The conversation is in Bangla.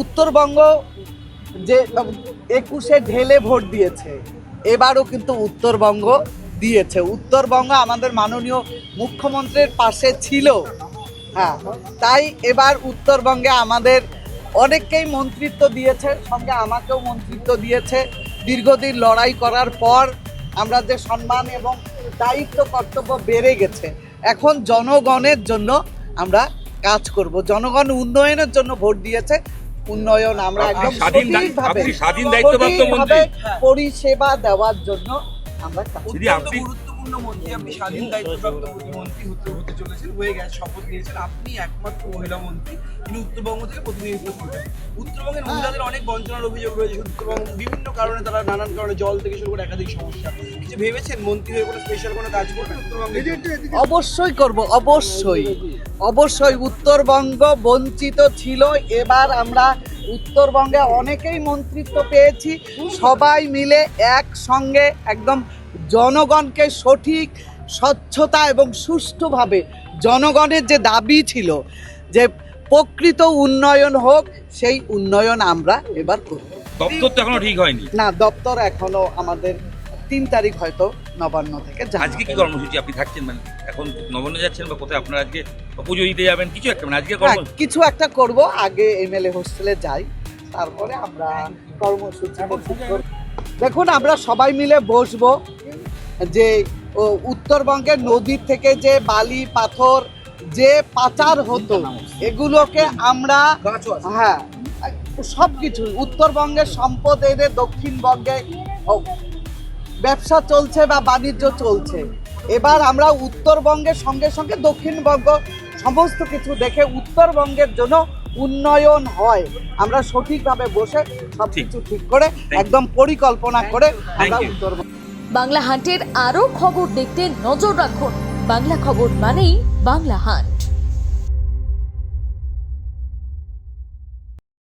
উত্তরবঙ্গ যে 21-এ ঢেলে ভোট দিয়েছে, এবারও কিন্তু উত্তরবঙ্গ দিয়েছে। উত্তরবঙ্গ আমাদের মাননীয় মুখ্যমন্ত্রীর পাশে ছিল। হ্যাঁ, তাই এবার উত্তরবঙ্গে আমাদের অনেককেই মন্ত্রিত্ব দিয়েছে, সঙ্গে আমাকেও মন্ত্রিত্ব দিয়েছে। দীর্ঘদিন লড়াই করার পর আমরা যে সম্মান এবং দায়িত্ব কর্তব্য বেড়ে গেছে, এখন জনগণের জন্য আমরা কাজ করব। জনগণ উন্নয়নের জন্য ভোট দিয়েছে, উন্নয়ন আমরা একদম সঠিকভাবে পরিষেবা দেওয়ার জন্য আমরা গুরুত্বপূর্ণ মন্ত্রী, আপনি স্বাধীন দায়িত্বপ্রাপ্ত মন্ত্রী হতে চলেছেন, হয়ে গেছে, শপথ নিয়েছেন। আপনি একমাত্র মহিলা মন্ত্রী যিনি উত্তরবঙ্গ থেকে প্রতিনিধিত্ব করবেন। উত্তরবঙ্গের মহিলাদের অনেক বঞ্চনার অভিযোগ রয়েছে। উত্তরবঙ্গ বিভিন্ন কারণে, তারা নানান কারণে, জল থেকে শুরু করে একাধিক সমস্যা। কিছু ভেবেছেন মন্ত্রী হয়ে কোনো স্পেশাল কোনো কাজ করবেন উত্তরবঙ্গে? অবশ্যই করব, অবশ্যই। উত্তরবঙ্গ বঞ্চিত ছিল, এবার আমরা উত্তরবঙ্গে অনেকেই মন্ত্রিত্ব পেয়েছি। সবাই মিলে একসঙ্গে একদম জনগণকে সঠিক, স্বচ্ছতা এবং সুষ্ঠুভাবে জনগণের যে দাবি ছিল যে প্রকৃত উন্নয়ন হোক, সেই উন্নয়ন আমরা এবার করব। দপ্তর তো এখনো ঠিক হয়নি না, দপ্তর এখনো আমাদের 3 তারিখ হয়তো নবান্ন থেকে। আজকে কি কর্মসূচি আপনি থাকছেন, মানে এখন নবান্ন যাচ্ছেন বা কোথায় আপনারা আজকে পুজো দিতে যাবেন, কিছু একটা মানে আজকে কিছু একটা করব। আগে এমএলএ হোস্টেলে যাই, তারপরে আমরা কর্মসূচি করব। দেখুন, আমরা সবাই মিলে বসবো যে উত্তরবঙ্গের নদীর থেকে যে বালি পাথর যে পাচার হতো, এগুলোকে আমরা হ্যাঁ সব কিছু উত্তরবঙ্গের সম্পদ এনে দক্ষিণবঙ্গে ব্যবসা চলছে বা বাণিজ্য চলছে। এবার আমরা উত্তরবঙ্গের সঙ্গে সঙ্গে দক্ষিণবঙ্গ সমস্ত কিছু দেখে উত্তরবঙ্গের জন্য উন্নয়ন হয়, আমরা সঠিকভাবে বসে সব কিছু ঠিক করে একদম পরিকল্পনা করে আমরা উত্তরবঙ্গ। বাংলা হান্টের আরও খবর দেখতে নজর রাখুন। বাংলা খবর মানেই বাংলা হান্ট।